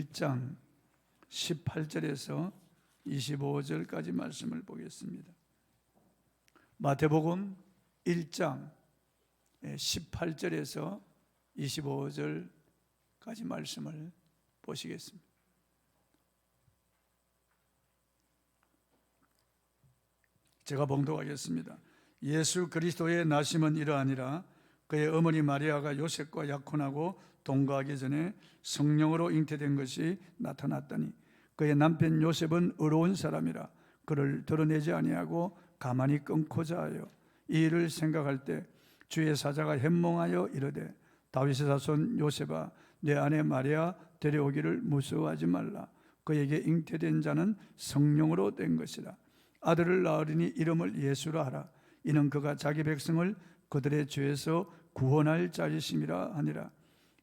1장 18절에서 25절까지 말씀을 보겠습니다. 마태복음 1장 18절에서 25절까지 말씀을 보시겠습니다. 제가 봉독하겠습니다. 예수 그리스도의 나심은 이러하니라. 그의 어머니 마리아가 요셉과 약혼하고 동거하기 전에 성령으로 잉태된 것이 나타났더니 그의 남편 요셉은 의로운 사람이라 그를 드러내지 아니하고 가만히 끊고자 하여 이 일을 생각할 때 주의 사자가 현몽하여 이르되 다윗의 자손 요셉아 내 아내 마리아 데려오기를 무서워하지 말라. 그에게 잉태된 자는 성령으로 된 것이라. 아들을 낳으리니 이름을 예수라 하라. 이는 그가 자기 백성을 그들의 죄에서 구원할 자이심이라 하니라.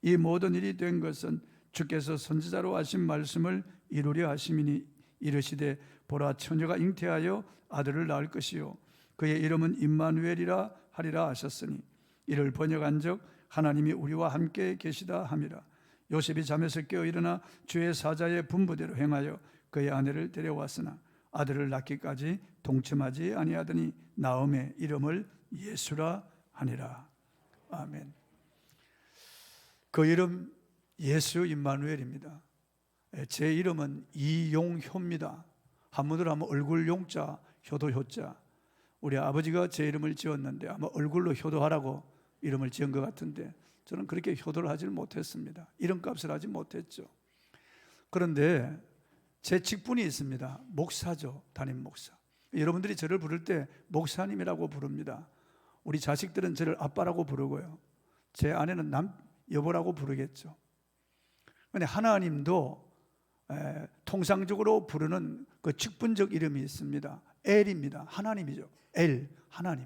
이 모든 일이 된 것은 주께서 선지자로 하신 말씀을 이루려 하심이니 이르시되 보라 처녀가 잉태하여 아들을 낳을 것이요 그의 이름은 임마누엘이라 하리라 하셨으니 이를 번역한즉 하나님이 우리와 함께 계시다 함이라. 요셉이 잠에서 깨어 일어나 주의 사자의 분부대로 행하여 그의 아내를 데려왔으나 아들을 낳기까지 동침하지 아니하더니 나음의 이름을 예수라 하니라. 아멘. 그 이름 예수 임마누엘입니다. 제 이름은 이용효입니다. 한문으로 하면 얼굴 용자, 효도 효자. 우리 아버지가 제 이름을 지었는데 아마 얼굴로 효도하라고 이름을 지은 것 같은데 저는 그렇게 효도를 하지 못했습니다. 이름값을 하지 못했죠. 그런데 제 직분이 있습니다. 목사죠. 담임 목사. 여러분들이 저를 부를 때 목사님이라고 부릅니다. 우리 자식들은 저를 아빠라고 부르고요. 제 아내는 여보라고 부르겠죠. 그런데 하나님도 통상적으로 부르는 그 직분적 이름이 있습니다. 엘입니다. 하나님이죠. 엘, 하나님.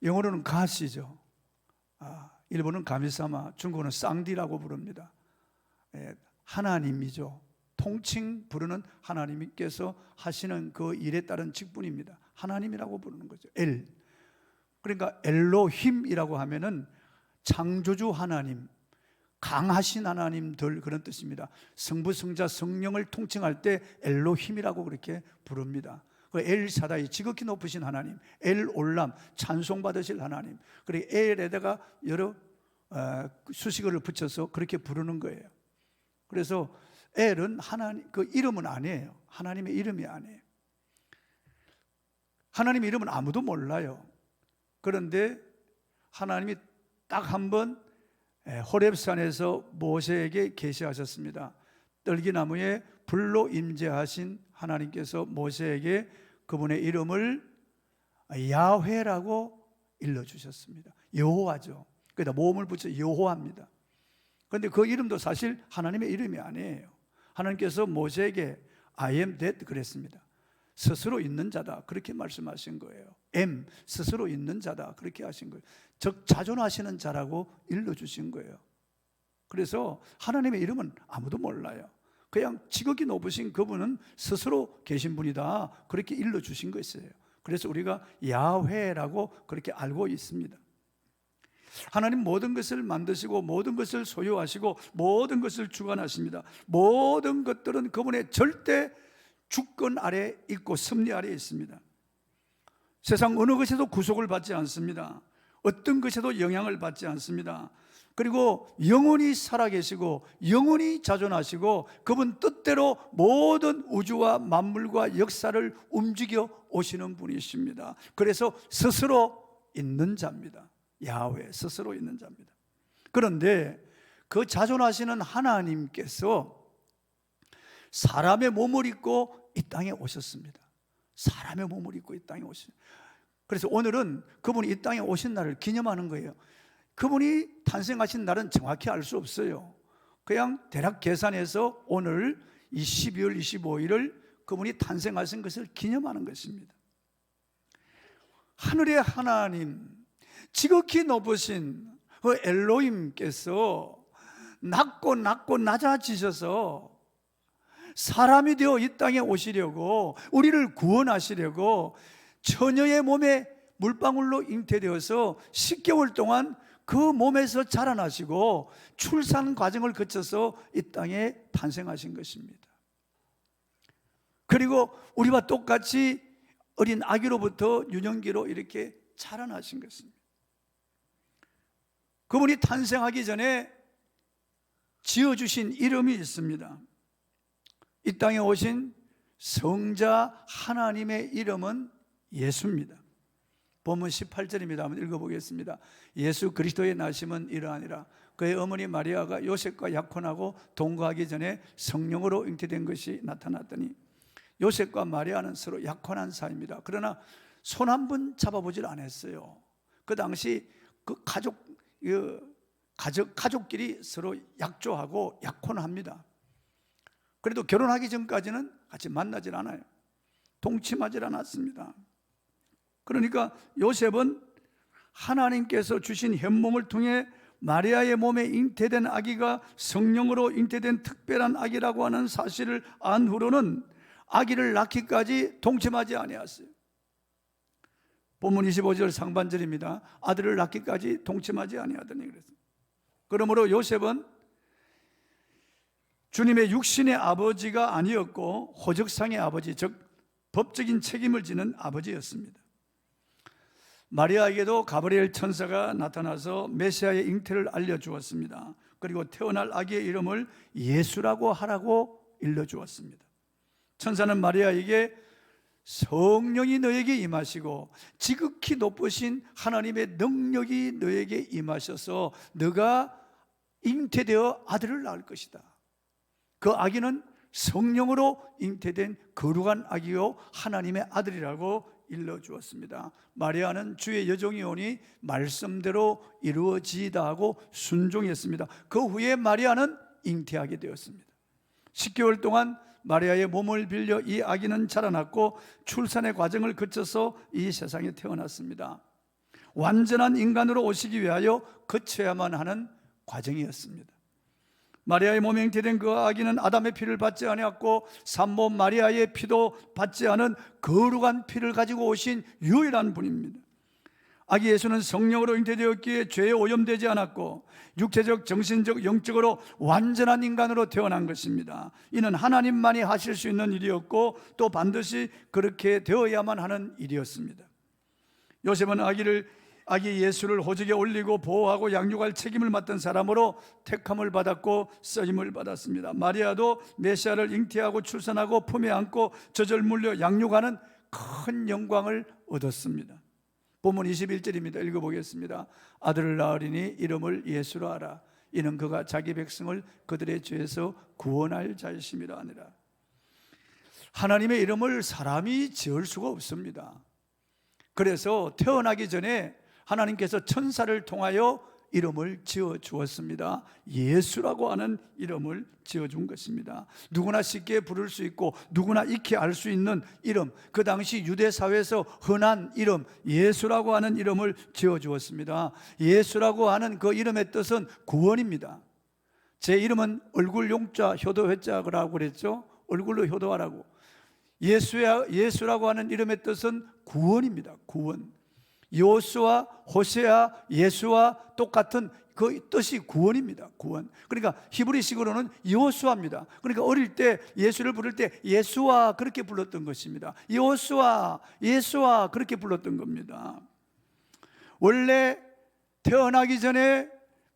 영어로는 가시죠. 일본은 가미사마, 중국어는 쌍디라고 부릅니다. 하나님이죠. 통칭 부르는 하나님께서 하시는 그 일에 따른 직분입니다. 하나님이라고 부르는 거죠. 엘. 그러니까 엘로힘이라고 하면은 창조주 하나님, 강하신 하나님들 그런 뜻입니다. 성부, 성자, 성령을 통칭할 때 엘로힘이라고 그렇게 부릅니다. 그 엘사다이 지극히 높으신 하나님, 엘올람 찬송받으실 하나님. 그리고 엘에다가 여러 수식어를 붙여서 그렇게 부르는 거예요. 그래서 엘은 하나님 그 이름은 아니에요. 하나님의 이름이 아니에요. 하나님의 이름은 아무도 몰라요. 그런데 하나님이 딱 한 번 호렙산에서 모세에게 계시하셨습니다. 떨기나무에 불로 임재하신 하나님께서 모세에게 그분의 이름을 야훼라고 일러주셨습니다. 여호와죠. 거기다 모음을 붙여 여호와입니다. 그런데 그 이름도 사실 하나님의 이름이 아니에요. 하나님께서 모세에게 I am that 그랬습니다. 스스로 있는 자다 그렇게 말씀하신 거예요. 스스로 있는 자다 그렇게 하신 거예요. 즉 자존하시는 자라고 일러주신 거예요. 그래서 하나님의 이름은 아무도 몰라요. 그냥 지극히 높으신 그분은 스스로 계신 분이다 그렇게 일러주신 것이에요. 그래서 우리가 야훼라고 그렇게 알고 있습니다. 하나님 모든 것을 만드시고 모든 것을 소유하시고 모든 것을 주관하십니다. 모든 것들은 그분의 절대 주권 아래 있고 섭리 아래 있습니다. 세상 어느 것에도 구속을 받지 않습니다. 어떤 것에도 영향을 받지 않습니다. 그리고 영원히 살아계시고 영원히 자존하시고 그분 뜻대로 모든 우주와 만물과 역사를 움직여 오시는 분이십니다. 그래서 스스로 있는 자입니다. 야훼 스스로 있는 자입니다. 그런데 그 자존하시는 하나님께서 사람의 몸을 입고 이 땅에 오셨습니다. 사람의 몸을 입고 이 땅에 오셨습니다. 그래서 오늘은 그분이 이 땅에 오신 날을 기념하는 거예요. 그분이 탄생하신 날은 정확히 알 수 없어요. 그냥 대략 계산해서 오늘 이 12월 25일을 그분이 탄생하신 것을 기념하는 것입니다. 하늘의 하나님, 지극히 높으신 그 엘로힘께서 낮고 낮아지셔서 사람이 되어 이 땅에 오시려고 우리를 구원하시려고 처녀의 몸에 물방울로 잉태되어서 10개월 동안 그 몸에서 자라나시고 출산 과정을 거쳐서 이 땅에 탄생하신 것입니다. 그리고 우리와 똑같이 어린 아기로부터 유년기로 이렇게 자라나신 것입니다. 그분이 탄생하기 전에 지어주신 이름이 있습니다. 이 땅에 오신 성자 하나님의 이름은 예수입니다. 본문 18절입니다. 한번 읽어보겠습니다. 예수 그리스도의 나심은 이러하니라. 그의 어머니 마리아가 요셉과 약혼하고 동거하기 전에 성령으로 잉태된 것이 나타났더니, 요셉과 마리아는 서로 약혼한 사이입니다. 그러나 손 한 번 잡아보질 않았어요. 그 당시 그 가족끼리 서로 약조하고 약혼합니다. 그래도 결혼하기 전까지는 같이 만나질 않아요. 동침하질 않았습니다. 그러니까 요셉은 하나님께서 주신 현몸을 통해 마리아의 몸에 잉태된 아기가 성령으로 잉태된 특별한 아기라고 하는 사실을 안 후로는 아기를 낳기까지 동침하지 아니하였어요. 본문 25절 상반절입니다. 아들을 낳기까지 동침하지 아니하더니 그랬어요. 그러므로 요셉은 주님의 육신의 아버지가 아니었고 호적상의 아버지, 즉 법적인 책임을 지는 아버지였습니다. 마리아에게도 가브리엘 천사가 나타나서 메시아의 잉태를 알려주었습니다. 그리고 태어날 아기의 이름을 예수라고 하라고 일러주었습니다. 천사는 마리아에게 성령이 너에게 임하시고 지극히 높으신 하나님의 능력이 너에게 임하셔서 너가 잉태되어 아들을 낳을 것이다. 그 아기는 성령으로 잉태된 거룩한 아기요 하나님의 아들이라고 일러주었습니다. 마리아는 주의 여종이오니 말씀대로 이루어지이다 하고 순종했습니다. 그 후에 마리아는 잉태하게 되었습니다. 10개월 동안 마리아의 몸을 빌려 이 아기는 자라났고 출산의 과정을 거쳐서 이 세상에 태어났습니다. 완전한 인간으로 오시기 위하여 거쳐야만 하는 과정이었습니다. 마리아의 몸에 잉태된 그 아기는 아담의 피를 받지 아니했고 산모 마리아의 피도 받지 않은 거룩한 피를 가지고 오신 유일한 분입니다. 아기 예수는 성령으로 잉태되었기에 죄에 오염되지 않았고 육체적, 정신적, 영적으로 완전한 인간으로 태어난 것입니다. 이는 하나님만이 하실 수 있는 일이었고 또 반드시 그렇게 되어야만 하는 일이었습니다. 요셉은 아기 예수를 호적에 올리고 보호하고 양육할 책임을 맡은 사람으로 택함을 받았고 쓰임을 받았습니다. 마리아도 메시아를 잉태하고 출산하고 품에 안고 젖을 물려 양육하는 큰 영광을 얻었습니다. 본문 21절입니다. 읽어보겠습니다. 아들을 낳으리니 이름을 예수라 하라. 이는 그가 자기 백성을 그들의 죄에서 구원할 자이심이라 하니라. 하나님의 이름을 사람이 지을 수가 없습니다. 그래서 태어나기 전에 하나님께서 천사를 통하여 이름을 지어 주었습니다. 예수라고 하는 이름을 지어 준 것입니다. 누구나 쉽게 부를 수 있고 누구나 익히 알 수 있는 이름, 그 당시 유대 사회에서 흔한 이름 예수라고 하는 이름을 지어 주었습니다. 예수라고 하는 그 이름의 뜻은 구원입니다. 제 이름은 얼굴 용자 효도 회자라고 그랬죠. 얼굴로 효도하라고. 예수라고 하는 이름의 뜻은 구원입니다. 구원. 요수와 호세아, 예수와 똑같은 그 뜻이 구원입니다. 구원. 그러니까 히브리식으로는 요수아입니다. 그러니까 어릴 때 예수를 부를 때 예수아 그렇게 불렀던 것입니다. 요수아, 예수아 그렇게 불렀던 겁니다. 원래 태어나기 전에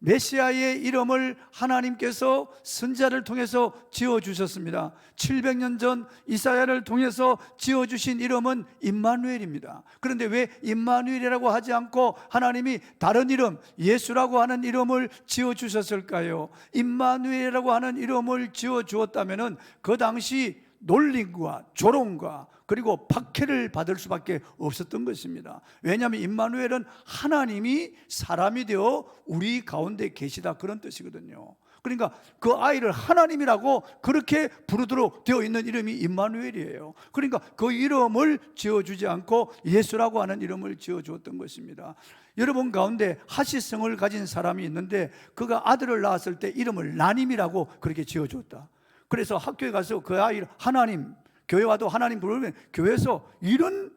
메시아의 이름을 하나님께서 선지자를 통해서 지어주셨습니다. 700년 전 이사야를 통해서 지어주신 이름은 임마누엘입니다. 그런데 왜 임마누엘이라고 하지 않고 하나님이 다른 이름 예수라고 하는 이름을 지어주셨을까요? 임마누엘이라고 하는 이름을 지어주었다면 그 당시 놀림과 조롱과 그리고 박해를 받을 수밖에 없었던 것입니다. 왜냐하면 임마누엘은 하나님이 사람이 되어 우리 가운데 계시다 그런 뜻이거든요. 그러니까 그 아이를 하나님이라고 그렇게 부르도록 되어 있는 이름이 임마누엘이에요. 그러니까 그 이름을 지어주지 않고 예수라고 하는 이름을 지어주었던 것입니다. 여러분 가운데 하시성을 가진 사람이 있는데 그가 아들을 낳았을 때 이름을 나님이라고 그렇게 지어줬다. 그래서 학교에 가서 그 아이를 하나님, 교회 와도 하나님 부르면 교회에서 이런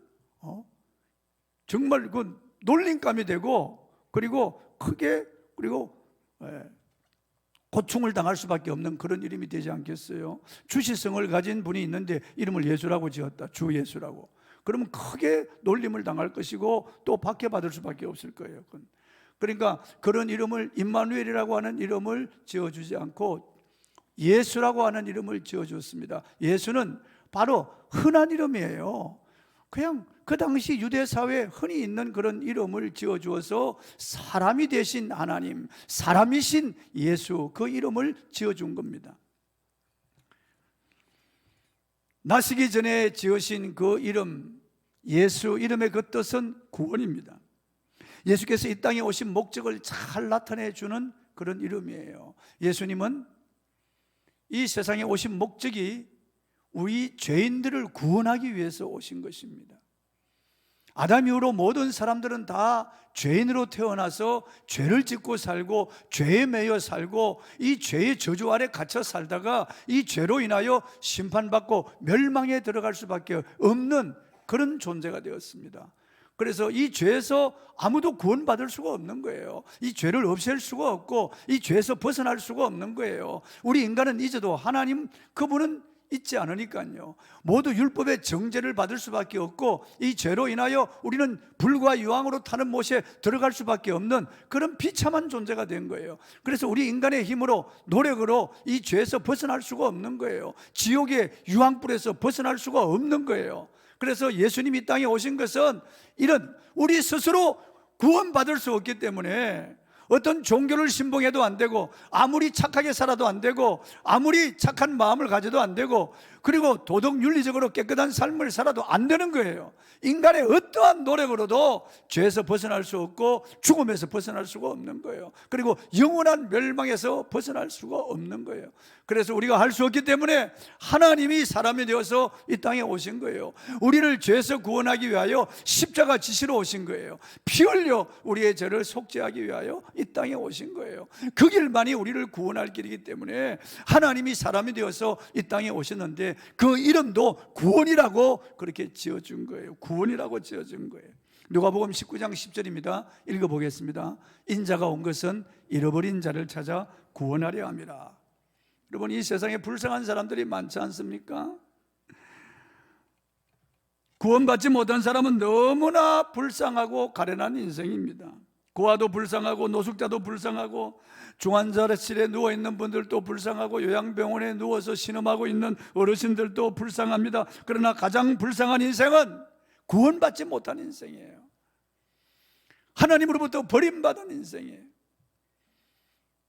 정말 그 놀림감이 되고 그리고 크게 그리고 고충을 당할 수밖에 없는 그런 이름이 되지 않겠어요? 주시성을 가진 분이 있는데 이름을 예수라고 지었다. 주 예수라고. 그러면 크게 놀림을 당할 것이고 또 박해받을 수밖에 없을 거예요. 그러니까 그런 이름을 임마누엘이라고 하는 이름을 지어주지 않고 예수라고 하는 이름을 지어줬습니다. 예수는 바로 흔한 이름이에요. 그냥 그 당시 유대 사회에 흔히 있는 그런 이름을 지어주어서 사람이 되신 하나님, 사람이신 예수, 그 이름을 지어준 겁니다. 나시기 전에 지으신 그 이름, 예수 이름의 그 뜻은 구원입니다. 예수께서 이 땅에 오신 목적을 잘 나타내주는 그런 이름이에요. 예수님은 이 세상에 오신 목적이 우리 죄인들을 구원하기 위해서 오신 것입니다. 아담 이후로 모든 사람들은 다 죄인으로 태어나서 죄를 짓고 살고 죄에 매여 살고 이 죄의 저주 아래 갇혀 살다가 이 죄로 인하여 심판받고 멸망에 들어갈 수밖에 없는 그런 존재가 되었습니다. 그래서 이 죄에서 아무도 구원받을 수가 없는 거예요. 이 죄를 없앨 수가 없고 이 죄에서 벗어날 수가 없는 거예요. 우리 인간은 잊어도 하나님 그분은 잊지 않으니까요. 모두 율법의 정죄를 받을 수밖에 없고 이 죄로 인하여 우리는 불과 유황으로 타는 못에 들어갈 수밖에 없는 그런 비참한 존재가 된 거예요. 그래서 우리 인간의 힘으로 노력으로 이 죄에서 벗어날 수가 없는 거예요. 지옥의 유황불에서 벗어날 수가 없는 거예요. 그래서 예수님이 이 땅에 오신 것은 이런 우리 스스로 구원받을 수 없기 때문에 어떤 종교를 신봉해도 안 되고 아무리 착하게 살아도 안 되고 아무리 착한 마음을 가져도 안 되고 그리고 도덕 윤리적으로 깨끗한 삶을 살아도 안 되는 거예요. 인간의 어떠한 노력으로도 죄에서 벗어날 수 없고 죽음에서 벗어날 수가 없는 거예요. 그리고 영원한 멸망에서 벗어날 수가 없는 거예요. 그래서 우리가 할 수 없기 때문에 하나님이 사람이 되어서 이 땅에 오신 거예요. 우리를 죄에서 구원하기 위하여 십자가 지시러 오신 거예요. 피 흘려 우리의 죄를 속죄하기 위하여 이 땅에 오신 거예요. 그 길만이 우리를 구원할 길이기 때문에 하나님이 사람이 되어서 이 땅에 오셨는데 그 이름도 구원이라고 그렇게 지어준 거예요. 구원이라고 지어준 거예요. 누가복음 19장 10절입니다. 읽어보겠습니다. 인자가 온 것은 잃어버린 자를 찾아 구원하려 함이라. 여러분, 이 세상에 불쌍한 사람들이 많지 않습니까? 구원받지 못한 사람은 너무나 불쌍하고 가련한 인생입니다. 고아도 불쌍하고 노숙자도 불쌍하고 중환자실에 누워있는 분들도 불쌍하고 요양병원에 누워서 신음하고 있는 어르신들도 불쌍합니다. 그러나 가장 불쌍한 인생은 구원받지 못한 인생이에요. 하나님으로부터 버림받은 인생이에요.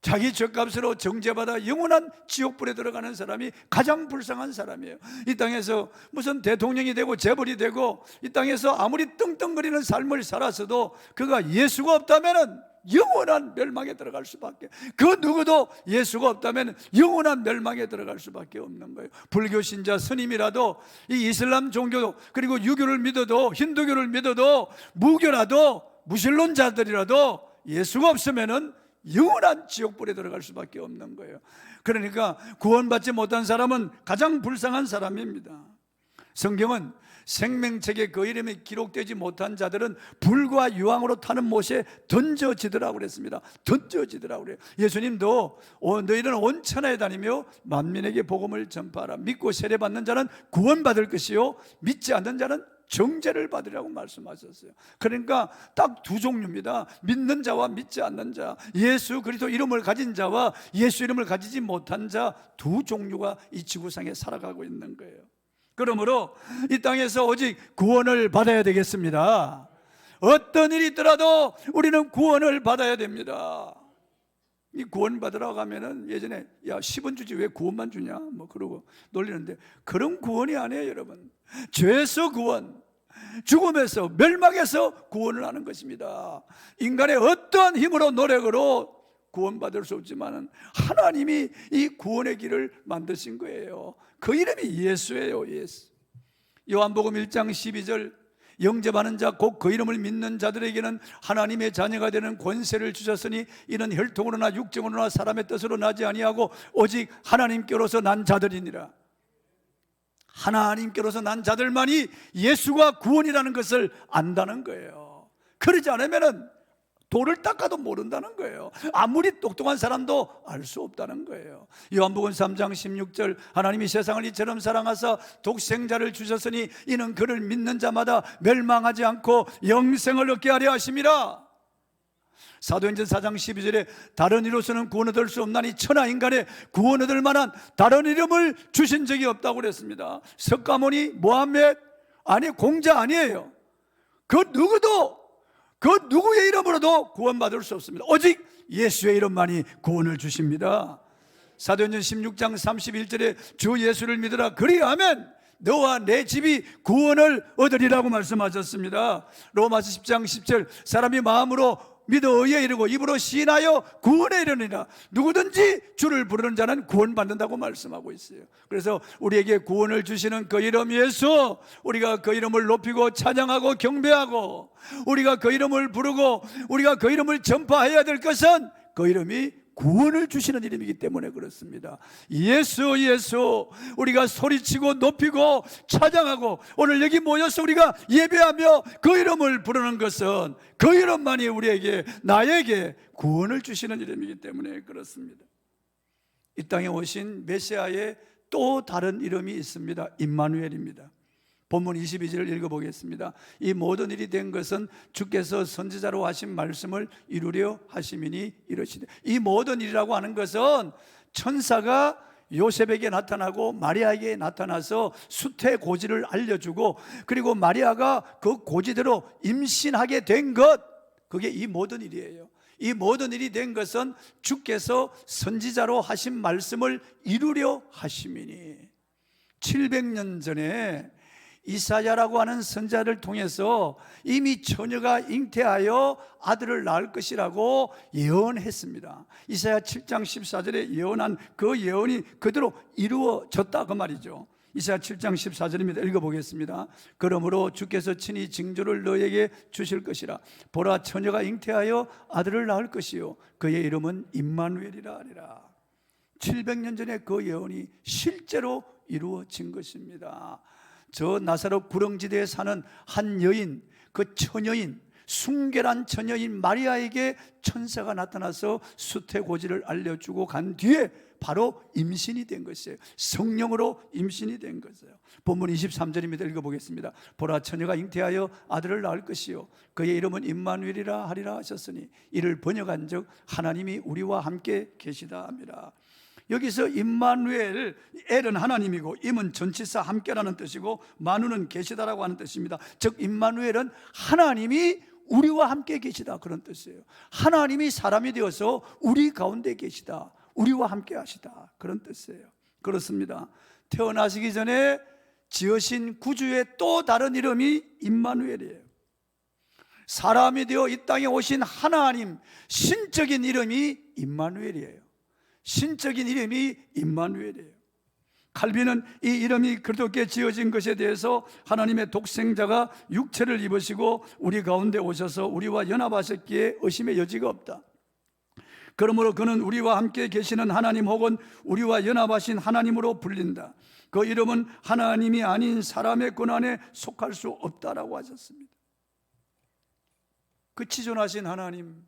자기 죄값으로 정죄받아 영원한 지옥불에 들어가는 사람이 가장 불쌍한 사람이에요. 이 땅에서 무슨 대통령이 되고 재벌이 되고 이 땅에서 아무리 떵떵거리는 삶을 살았어도 그가 예수가 없다면 영원한 멸망에 들어갈 수밖에, 그 누구도 예수가 없다면 영원한 멸망에 들어갈 수밖에 없는 거예요. 불교 신자 스님이라도 이 이슬람 종교 그리고 유교를 믿어도 힌두교를 믿어도 무교라도 무신론자들이라도 예수가 없으면은 영원한 지옥불에 들어갈 수밖에 없는 거예요. 그러니까 구원받지 못한 사람은 가장 불쌍한 사람입니다. 성경은 생명책에 그 이름이 기록되지 못한 자들은 불과 유황으로 타는 못에 던져지더라고 그랬습니다. 던져지더라고 그래요. 예수님도 너희는 온 천하에 다니며 만민에게 복음을 전파하라. 믿고 세례받는 자는 구원받을 것이요 믿지 않는 자는 정죄를 받으라고 말씀하셨어요. 그러니까 딱 두 종류입니다. 믿는 자와 믿지 않는 자, 예수 그리스도 이름을 가진 자와 예수 이름을 가지지 못한 자, 두 종류가 이 지구상에 살아가고 있는 거예요. 그러므로 이 땅에서 오직 구원을 받아야 되겠습니다. 어떤 일이 있더라도 우리는 구원을 받아야 됩니다. 이 구원 받으라고 하면은 예전에 야 10원 주지 왜 구원만 주냐 뭐 그러고 놀리는데 그런 구원이 아니에요. 여러분, 죄에서 구원, 죽음에서 멸망에서 구원을 하는 것입니다. 인간의 어떠한 힘으로 노력으로 구원받을 수 없지만 하나님이 이 구원의 길을 만드신 거예요. 그 이름이 예수예요. 예수. 요한복음 1장 12절 영접하는 자 곧 그 이름을 믿는 자들에게는 하나님의 자녀가 되는 권세를 주셨으니 이는 혈통으로나 육정으로나 사람의 뜻으로 나지 아니하고 오직 하나님께로서 난 자들이니라. 하나님께로서 난 자들만이 예수가 구원이라는 것을 안다는 거예요. 그러지 않으면 돌을 닦아도 모른다는 거예요. 아무리 똑똑한 사람도 알 수 없다는 거예요. 요한복음 3장 16절, 하나님이 세상을 이처럼 사랑하사 독생자를 주셨으니 이는 그를 믿는 자마다 멸망하지 않고 영생을 얻게 하려 하심이라. 사도행전 4장 12절에 다른 이로서는 구원 얻을 수 없나니 천하 인간의 구원 얻을 만한 다른 이름을 주신 적이 없다고 그랬습니다. 석가모니, 모함med, 아니 공자 아니에요. 그 누구의 이름으로도 구원받을 수 없습니다. 오직 예수의 이름만이 구원을 주십니다. 사도행전 16장 31절에 주 예수를 믿으라 그리하면 너와 내 집이 구원을 얻으리라고 말씀하셨습니다. 로마서 10장 10절 사람이 마음으로 믿어 의에 이르고 입으로 시인하여 구원에 이르느니라. 누구든지 주를 부르는 자는 구원받는다고 말씀하고 있어요. 그래서 우리에게 구원을 주시는 그 이름 예수, 우리가 그 이름을 높이고 찬양하고 경배하고 우리가 그 이름을 부르고 우리가 그 이름을 전파해야 될 것은 그 이름이 구원을 주시는 이름이기 때문에 그렇습니다. 예수 예수, 우리가 소리치고 높이고 찬양하고 오늘 여기 모여서 우리가 예배하며 그 이름을 부르는 것은 그 이름만이 우리에게, 나에게 구원을 주시는 이름이기 때문에 그렇습니다. 이 땅에 오신 메시아의 또 다른 이름이 있습니다. 임마누엘입니다. 본문 22절을 읽어보겠습니다. 이 모든 일이 된 것은 주께서 선지자로 하신 말씀을 이루려 하심이니 이러시되. 이 모든 일이라고 하는 것은 천사가 요셉에게 나타나고 마리아에게 나타나서 수태 고지를 알려주고 그리고 마리아가 그 고지대로 임신하게 된 것, 그게 이 모든 일이에요. 이 모든 일이 된 것은 주께서 선지자로 하신 말씀을 이루려 하심이니. 700년 전에 이사야라고 하는 선지자를 통해서 이미 처녀가 잉태하여 아들을 낳을 것이라고 예언했습니다. 이사야 7장 14절에 예언한 그 예언이 그대로 이루어졌다 그 말이죠. 이사야 7장 14절입니다. 읽어보겠습니다. 그러므로 주께서 친히 징조를 너에게 주실 것이라. 보라, 처녀가 잉태하여 아들을 낳을 것이요 그의 이름은 임마누엘이라 하리라. 700년 전에 그 예언이 실제로 이루어진 것입니다. 저 나사렛 구렁지대에 사는 한 여인, 그 처녀인, 순결한 처녀인 마리아에게 천사가 나타나서 수태고지를 알려주고 간 뒤에 바로 임신이 된 것이에요. 성령으로 임신이 된 것이에요. 본문 23절입니다. 읽어보겠습니다. 보라, 처녀가 잉태하여 아들을 낳을 것이요 그의 이름은 임마누엘이라 하리라 하셨으니 이를 번역한 즉 하나님이 우리와 함께 계시다 함이라. 여기서 임마누엘, 엘은 하나님이고 임은 전치사 함께라는 뜻이고 마누는 계시다라고 하는 뜻입니다. 즉 임마누엘은 하나님이 우리와 함께 계시다 그런 뜻이에요. 하나님이 사람이 되어서 우리 가운데 계시다, 우리와 함께 하시다 그런 뜻이에요. 그렇습니다. 태어나시기 전에 지으신 구주의 또 다른 이름이 임마누엘이에요. 사람이 되어 이 땅에 오신 하나님, 신적인 이름이 임마누엘이에요. 신적인 이름이 임마누엘이에요. 칼빈은 이 이름이 그렇게 지어진 것에 대해서 하나님의 독생자가 육체를 입으시고 우리 가운데 오셔서 우리와 연합하셨기에 의심의 여지가 없다. 그러므로 그는 우리와 함께 계시는 하나님 혹은 우리와 연합하신 하나님으로 불린다. 그 이름은 하나님이 아닌 사람의 권한에 속할 수 없다라고 하셨습니다. 그 치존하신 하나님,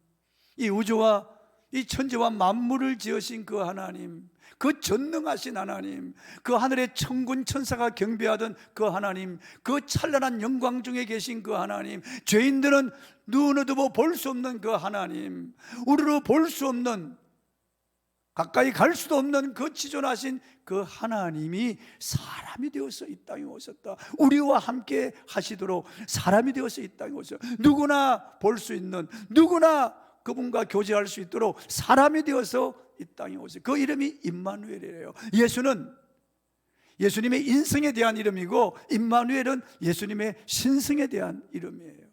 이 우주와 이 천지와 만물을 지으신 그 하나님, 그 전능하신 하나님, 그 하늘의 천군 천사가 경배하던 그 하나님, 그 찬란한 영광 중에 계신 그 하나님, 죄인들은 눈으로 볼 수 없는 그 하나님, 우리로 볼 수 없는, 가까이 갈 수도 없는 그 지존하신 그 하나님이 사람이 되어서 이 땅에 오셨다. 우리와 함께 하시도록 사람이 되어서 이 땅에 오셨다. 누구나 볼 수 있는, 누구나 그분과 교제할 수 있도록 사람이 되어서 이 땅에 오셨어요. 그 이름이 임마누엘이에요. 예수는 예수님의 인성에 대한 이름이고 임마누엘은 예수님의 신성에 대한 이름이에요.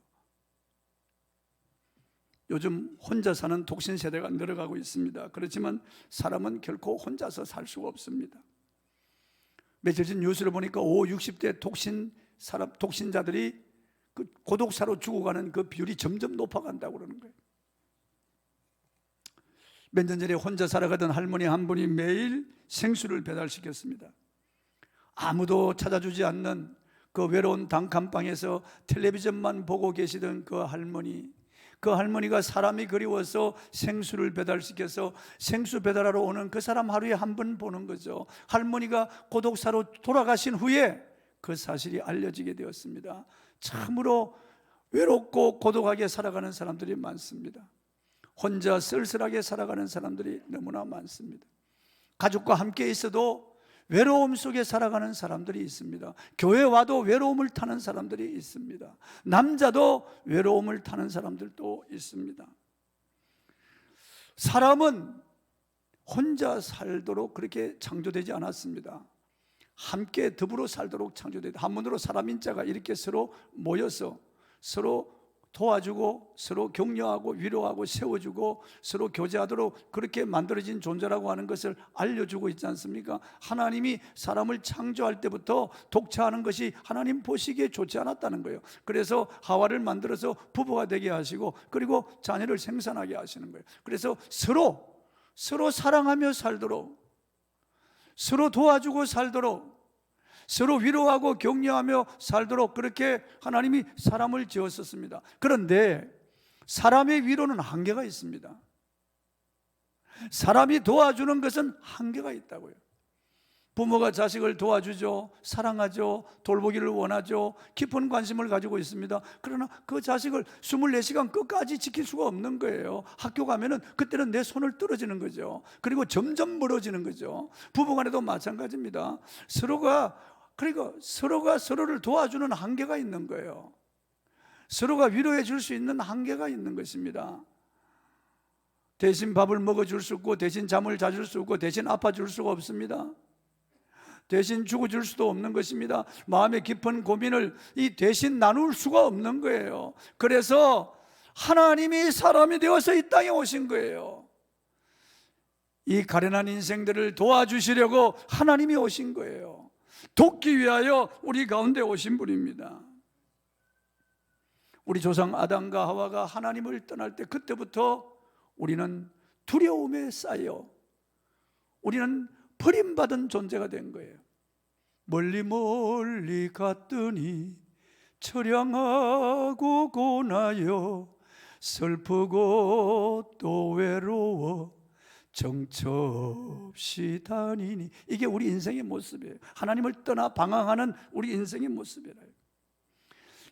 요즘 혼자 사는 독신 세대가 늘어가고 있습니다. 그렇지만 사람은 결코 혼자서 살 수가 없습니다. 며칠 전 뉴스를 보니까 50, 60대 독신자들이 그 고독사로 죽어가는 그 비율이 점점 높아간다고 그러는 거예요. 몇 년 전에 혼자 살아가던 할머니 한 분이 매일 생수를 배달시켰습니다. 아무도 찾아주지 않는 그 외로운 단칸방에서 텔레비전만 보고 계시던 그 할머니, 그 할머니가 사람이 그리워서 생수를 배달시켜서 생수 배달하러 오는 그 사람 하루에 한 번 보는 거죠. 할머니가 고독사로 돌아가신 후에 그 사실이 알려지게 되었습니다. 참으로 외롭고 고독하게 살아가는 사람들이 많습니다. 혼자 쓸쓸하게 살아가는 사람들이 너무나 많습니다. 가족과 함께 있어도 외로움 속에 살아가는 사람들이 있습니다. 교회 와도 외로움을 타는 사람들이 있습니다. 남자도 외로움을 타는 사람들도 있습니다. 사람은 혼자 살도록 그렇게 창조되지 않았습니다. 함께 더불어 살도록 창조되다. 한문으로 사람인 자가 이렇게 서로 모여서 서로 도와주고 서로 격려하고 위로하고 세워주고 서로 교제하도록 그렇게 만들어진 존재라고 하는 것을 알려주고 있지 않습니까? 하나님이 사람을 창조할 때부터 독차하는 것이 하나님 보시기에 좋지 않았다는 거예요. 그래서 하와를 만들어서 부부가 되게 하시고 그리고 자녀를 생산하게 하시는 거예요. 그래서 서로 사랑하며 살도록, 서로 도와주고 살도록, 서로 위로하고 격려하며 살도록 그렇게 하나님이 사람을 지었었습니다. 그런데 사람의 위로는 한계가 있습니다. 사람이 도와주는 것은 한계가 있다고요. 부모가 자식을 도와주죠, 사랑하죠, 돌보기를 원하죠, 깊은 관심을 가지고 있습니다. 그러나 그 자식을 24시간 끝까지 지킬 수가 없는 거예요. 학교 가면은 그때는 내 손을 떨어지는 거죠. 그리고 점점 멀어지는 거죠. 부부간에도 마찬가지입니다. 서로가 서로를 도와주는 한계가 있는 거예요. 서로가 위로해 줄 수 있는 한계가 있는 것입니다. 대신 밥을 먹어줄 수 없고 대신 잠을 자줄 수 없고 대신 아파줄 수가 없습니다. 대신 죽어줄 수도 없는 것입니다. 마음의 깊은 고민을 이 대신 나눌 수가 없는 거예요. 그래서 하나님이 사람이 되어서 이 땅에 오신 거예요. 이 가련한 인생들을 도와주시려고 하나님이 오신 거예요. 돕기 위하여 우리 가운데 오신 분입니다. 우리 조상 아담과 하와가 하나님을 떠날 때 그때부터 우리는 두려움에 쌓여 우리는 버림받은 존재가 된 거예요. 멀리 멀리 갔더니 처량하고 고나여 슬프고 또 외로워 정처없이 다니니. 이게 우리 인생의 모습이에요. 하나님을 떠나 방황하는 우리 인생의 모습이에요.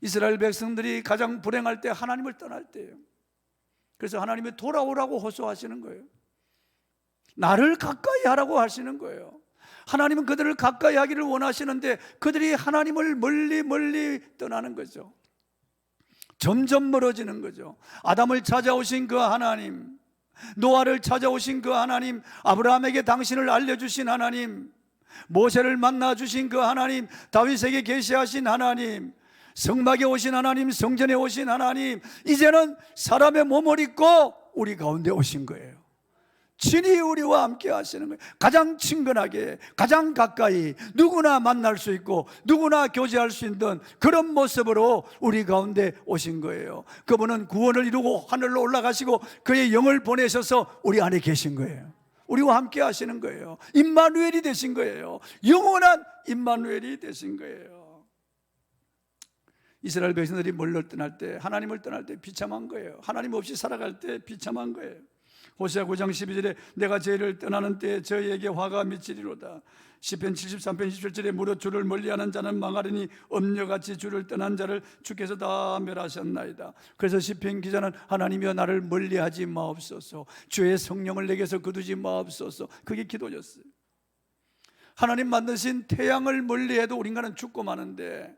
이스라엘 백성들이 가장 불행할 때 하나님을 떠날 때예요. 그래서 하나님이 돌아오라고 호소하시는 거예요. 나를 가까이 하라고 하시는 거예요. 하나님은 그들을 가까이 하기를 원하시는데 그들이 하나님을 멀리 떠나는 거죠. 점점 멀어지는 거죠. 아담을 찾아오신 그 하나님, 노아를 찾아오신 그 하나님, 아브라함에게 당신을 알려주신 하나님, 모세를 만나주신 그 하나님, 다윗에게 계시하신 하나님, 성막에 오신 하나님, 성전에 오신 하나님, 이제는 사람의 몸을 입고 우리 가운데 오신 거예요. 친히 우리와 함께 하시는 거예요. 가장 친근하게, 가장 가까이 누구나 만날 수 있고 누구나 교제할 수 있는 그런 모습으로 우리 가운데 오신 거예요. 그분은 구원을 이루고 하늘로 올라가시고 그의 영을 보내셔서 우리 안에 계신 거예요. 우리와 함께 하시는 거예요. 임마누엘이 되신 거예요. 영원한 임마누엘이 되신 거예요. 이스라엘 백성들이 멀리 떠날 때, 하나님을 떠날 때 비참한 거예요. 하나님 없이 살아갈 때 비참한 거예요. 호세아 9장 12절에 내가 저희를 떠나는 때에 저희에게 화가 미치리로다. 시편 73편 27절에 무릇 주를 멀리하는 자는 망하리니 엄녀같이 주를 떠난 자를 주께서 다 멸하셨나이다. 그래서 시편 기자는 하나님이여 나를 멀리하지 마옵소서, 주의 성령을 내게서 거두지 마옵소서, 그게 기도였어요. 하나님 만드신 태양을 멀리해도 우리 인간은 죽고 마는데,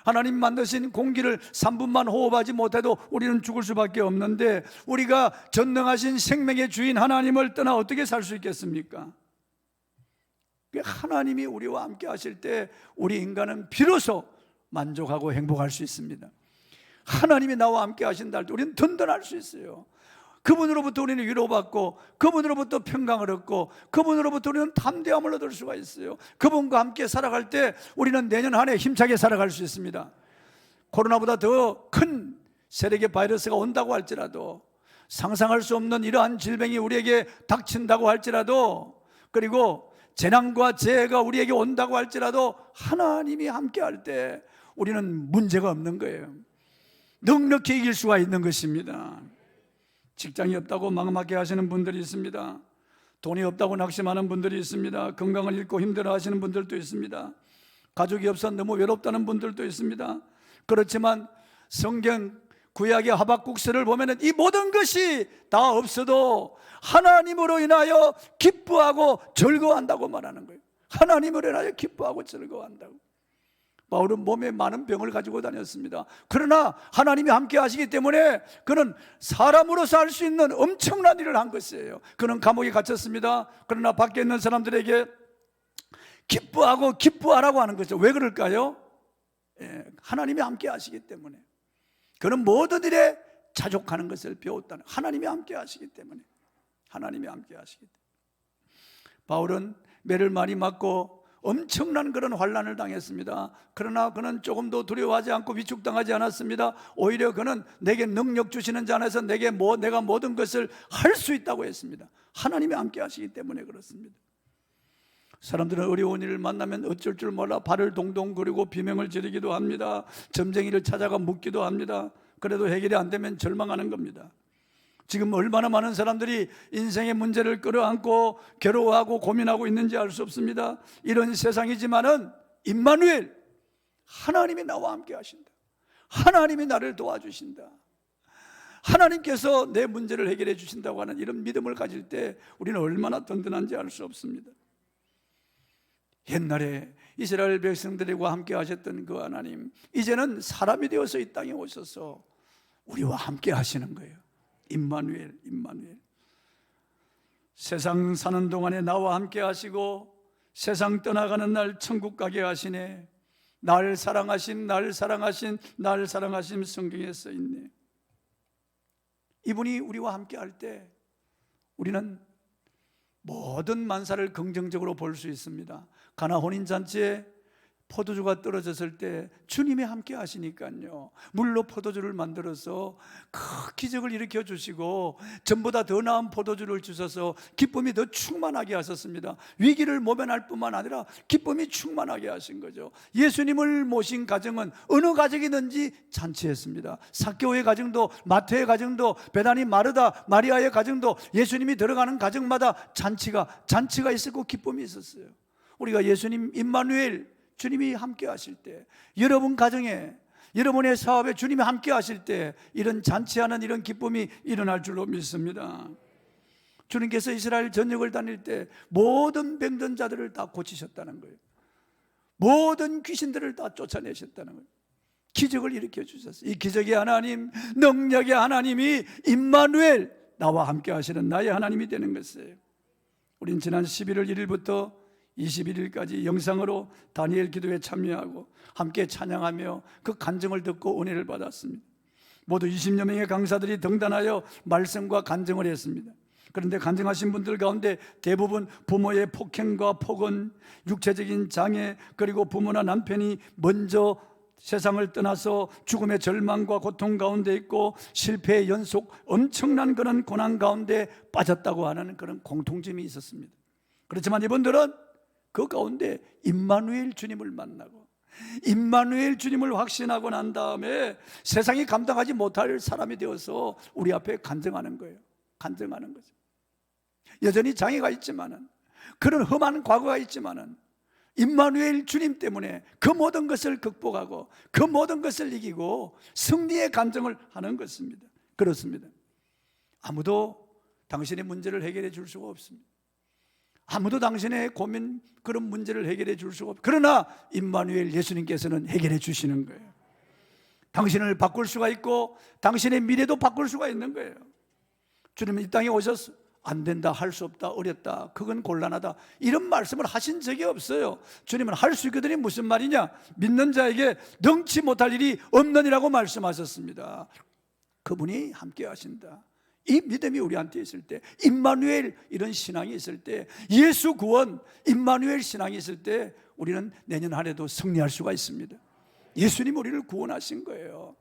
하나님 만드신 공기를 3분만 호흡하지 못해도 우리는 죽을 수밖에 없는데, 우리가 전능하신 생명의 주인 하나님을 떠나 어떻게 살 수 있겠습니까? 하나님이 우리와 함께 하실 때 우리 인간은 비로소 만족하고 행복할 수 있습니다. 하나님이 나와 함께 하신다 할 때 우리는 든든할 수 있어요. 그분으로부터 우리는 위로받고 그분으로부터 평강을 얻고 그분으로부터 우리는 담대함을 얻을 수가 있어요. 그분과 함께 살아갈 때 우리는 내년 한 해 힘차게 살아갈 수 있습니다. 코로나보다 더 큰 세력의 바이러스가 온다고 할지라도, 상상할 수 없는 이러한 질병이 우리에게 닥친다고 할지라도, 그리고 재난과 재해가 우리에게 온다고 할지라도 하나님이 함께 할 때 우리는 문제가 없는 거예요. 넉넉히 이길 수가 있는 것입니다. 직장이 없다고 막막해 하시는 분들이 있습니다. 돈이 없다고 낙심하는 분들이 있습니다. 건강을 잃고 힘들어 하시는 분들도 있습니다. 가족이 없어 너무 외롭다는 분들도 있습니다. 그렇지만 성경 구약의 하박국서를 보면 이 모든 것이 다 없어도 하나님으로 인하여 기뻐하고 즐거워한다고 말하는 거예요. 하나님으로 인하여 기뻐하고 즐거워한다고. 바울은 몸에 많은 병을 가지고 다녔습니다. 그러나 하나님이 함께 하시기 때문에 그는 사람으로서 할 수 있는 엄청난 일을 한 것이에요. 그는 감옥에 갇혔습니다. 그러나 밖에 있는 사람들에게 기뻐하고 기뻐하라고 하는 거죠. 왜 그럴까요? 하나님이 함께 하시기 때문에. 그는 모든 일에 자족하는 것을 배웠다는, 하나님이 함께 하시기 때문에. 하나님이 함께 하시기 때문에. 바울은 매를 많이 맞고 엄청난 그런 환난을 당했습니다. 그러나 그는 조금도 두려워하지 않고 위축당하지 않았습니다. 오히려 그는 내게 능력 주시는 자 안에서 내가 모든 것을 할 수 있다고 했습니다. 하나님이 함께 하시기 때문에 그렇습니다. 사람들은 어려운 일을 만나면 어쩔 줄 몰라 발을 동동 거리고 비명을 지르기도 합니다. 점쟁이를 찾아가 묻기도 합니다. 그래도 해결이 안 되면 절망하는 겁니다. 지금 얼마나 많은 사람들이 인생의 문제를 끌어안고 괴로워하고 고민하고 있는지 알 수 없습니다. 이런 세상이지만은 임마누엘, 하나님이 나와 함께 하신다. 하나님이 나를 도와주신다. 하나님께서 내 문제를 해결해 주신다고 하는 이런 믿음을 가질 때 우리는 얼마나 든든한지 알 수 없습니다. 옛날에 이스라엘 백성들과 함께 하셨던 그 하나님, 이제는 사람이 되어서 이 땅에 오셔서 우리와 함께 하시는 거예요. 임마누엘, 임마누엘. 세상 사는 동안에 나와 함께 하시고 세상 떠나가는 날 천국 가게 하시네. 날 사랑하신, 날 사랑하신, 날 사랑하신 성경에 써 있네. 이분이 우리와 함께 할 때 우리는 모든 만사를 긍정적으로 볼 수 있습니다. 가나 혼인잔치에 포도주가 떨어졌을 때 주님이 함께 하시니까요, 물로 포도주를 만들어서 그 기적을 일으켜 주시고 전보다 더 나은 포도주를 주셔서 기쁨이 더 충만하게 하셨습니다. 위기를 모면할 뿐만 아니라 기쁨이 충만하게 하신 거죠. 예수님을 모신 가정은 어느 가정이든지 잔치했습니다. 삭개오의 가정도, 마태의 가정도, 베다니 마르다 마리아의 가정도, 예수님이 들어가는 가정마다 잔치가 있었고 기쁨이 있었어요. 우리가 예수님 임마누엘, 주님이 함께 하실 때, 여러분 가정에, 여러분의 사업에 주님이 함께 하실 때 이런 잔치하는 이런 기쁨이 일어날 줄로 믿습니다. 주님께서 이스라엘 전역을 다닐 때 모든 병든 자들을 다 고치셨다는 거예요. 모든 귀신들을 다 쫓아내셨다는 거예요. 기적을 일으켜 주셨어요. 이 기적의 하나님, 능력의 하나님이 임마누엘, 나와 함께 하시는 나의 하나님이 되는 것이에요. 우린 지난 11월 1일부터 21일까지 영상으로 다니엘 기도에 참여하고 함께 찬양하며 그 간증을 듣고 은혜를 받았습니다. 모두 20여 명의 강사들이 등단하여 말씀과 간증을 했습니다. 그런데 간증하신 분들 가운데 대부분 부모의 폭행과 폭언, 육체적인 장애, 그리고 부모나 남편이 먼저 세상을 떠나서 죽음의 절망과 고통 가운데 있고 실패의 연속, 엄청난 그런 고난 가운데 빠졌다고 하는 그런 공통점이 있었습니다. 그렇지만 이분들은 그 가운데 임마누엘 주님을 만나고 임마누엘 주님을 확신하고 난 다음에 세상이 감당하지 못할 사람이 되어서 우리 앞에 간증하는 거예요. 간증하는 거죠. 여전히 장애가 있지만은, 그런 험한 과거가 있지만은 임마누엘 주님 때문에 그 모든 것을 극복하고 그 모든 것을 이기고 승리의 간증을 하는 것입니다. 그렇습니다. 아무도 당신의 문제를 해결해 줄 수가 없습니다. 아무도 당신의 고민, 그런 문제를 해결해 줄 수가 없어요. 그러나 임마누엘 예수님께서는 해결해 주시는 거예요. 당신을 바꿀 수가 있고 당신의 미래도 바꿀 수가 있는 거예요. 주님은 이 땅에 오셔서 안 된다, 할 수 없다, 어렵다, 그건 곤란하다, 이런 말씀을 하신 적이 없어요. 주님은 할 수 있거든요. 무슨 말이냐? 믿는 자에게 능치 못할 일이 없느니라고 말씀하셨습니다. 그분이 함께 하신다. 이 믿음이 우리한테 있을 때, 임마누엘 이런 신앙이 있을 때, 예수 구원, 임마누엘 신앙이 있을 때 우리는 내년 한 해도 승리할 수가 있습니다. 예수님 우리를 구원하신 거예요.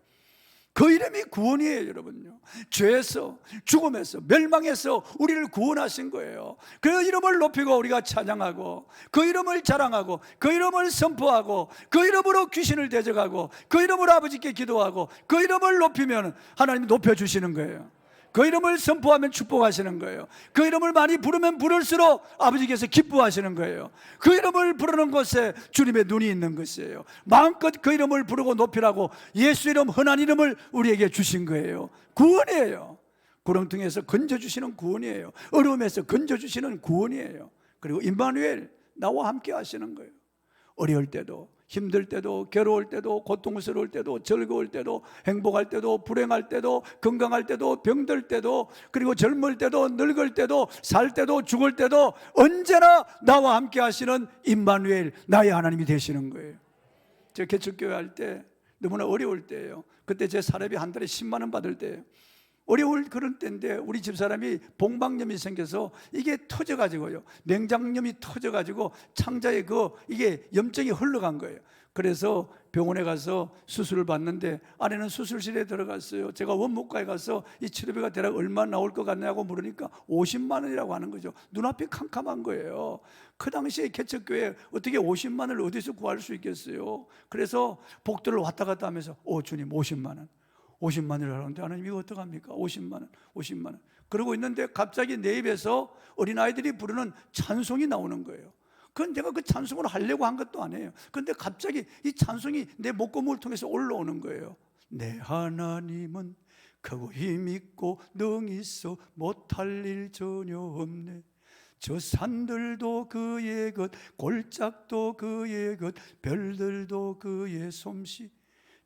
그 이름이 구원이에요, 여러분요. 죄에서, 죽음에서, 멸망에서 우리를 구원하신 거예요. 그 이름을 높이고 우리가 찬양하고, 그 이름을 자랑하고, 그 이름을 선포하고, 그 이름으로 귀신을 대적하고, 그 이름으로 아버지께 기도하고, 그 이름을 높이면 하나님이 높여주시는 거예요. 그 이름을 선포하면 축복하시는 거예요. 그 이름을 많이 부르면 부를수록 아버지께서 기뻐하시는 거예요. 그 이름을 부르는 곳에 주님의 눈이 있는 것이에요. 마음껏 그 이름을 부르고 높이라고 예수 이름, 흔한 이름을 우리에게 주신 거예요. 구원이에요. 구렁텅이에서 건져주시는 구원이에요. 어려움에서 건져주시는 구원이에요. 그리고 임마누엘, 나와 함께 하시는 거예요. 어려울 때도, 힘들 때도, 괴로울 때도, 고통스러울 때도, 즐거울 때도, 행복할 때도, 불행할 때도, 건강할 때도, 병들 때도, 그리고 젊을 때도, 늙을 때도, 살 때도, 죽을 때도 언제나 나와 함께 하시는 임마누엘, 나의 하나님이 되시는 거예요. 제가 개척교회 할 때 너무나 어려울 때예요. 그때 제 사례비 한 달에 10만 원 받을 때예요. 어려울 그런 때인데 우리 집사람이 봉박염이 생겨서 이게 터져가지고요, 맹장염이 터져가지고 창자에 이게 염증이 흘러간 거예요. 그래서 병원에 가서 수술을 받는데 아내는 수술실에 들어갔어요. 제가 원무과에 가서 이 치료비가 대략 얼마 나올 것 같냐고 물으니까 50만 원이라고 하는 거죠. 눈앞이 캄캄한 거예요. 그 당시에 개척교회 어떻게 50만 원을 어디서 구할 수 있겠어요. 그래서 복도를 왔다 갔다 하면서 주님 50만 원 50만 원을 하는데 하나님 이거 어떡합니까? 50만 원, 50만 원. 그러고 있는데 갑자기 내 입에서 어린아이들이 부르는 찬송이 나오는 거예요. 그건 내가 그 찬송을 하려고 한 것도 아니에요. 그런데 갑자기 이 찬송이 내 목구멍을 통해서 올라오는 거예요. 내 하나님은 크고 힘있고 능히 있어 못할 일 전혀 없네. 저 산들도 그의 것, 골짜기도 그의 것, 별들도 그의 솜씨.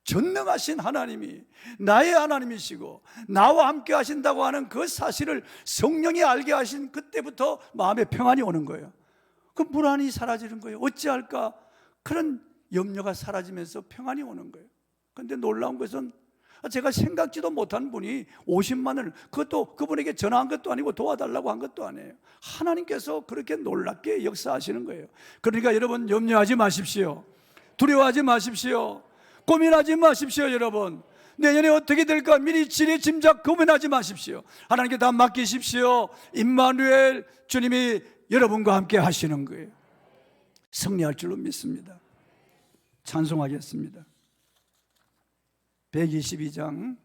전능하신 하나님이 나의 하나님이시고 나와 함께 하신다고 하는 그 사실을 성령이 알게 하신 그때부터 마음에 평안이 오는 거예요. 그 불안이 사라지는 거예요. 어찌할까? 그런 염려가 사라지면서 평안이 오는 거예요. 그런데 놀라운 것은 제가 생각지도 못한 분이 50만 원을, 그것도 그분에게 전화한 것도 아니고 도와달라고 한 것도 아니에요. 하나님께서 그렇게 놀랍게 역사하시는 거예요. 그러니까 여러분 염려하지 마십시오. 두려워하지 마십시오. 고민하지 마십시오. 여러분 내년에 어떻게 될까 미리 지레 짐작 고민하지 마십시오. 하나님께 다 맡기십시오. 임마누엘, 주님이 여러분과 함께 하시는 거예요. 승리할 줄로 믿습니다. 찬송하겠습니다. 122장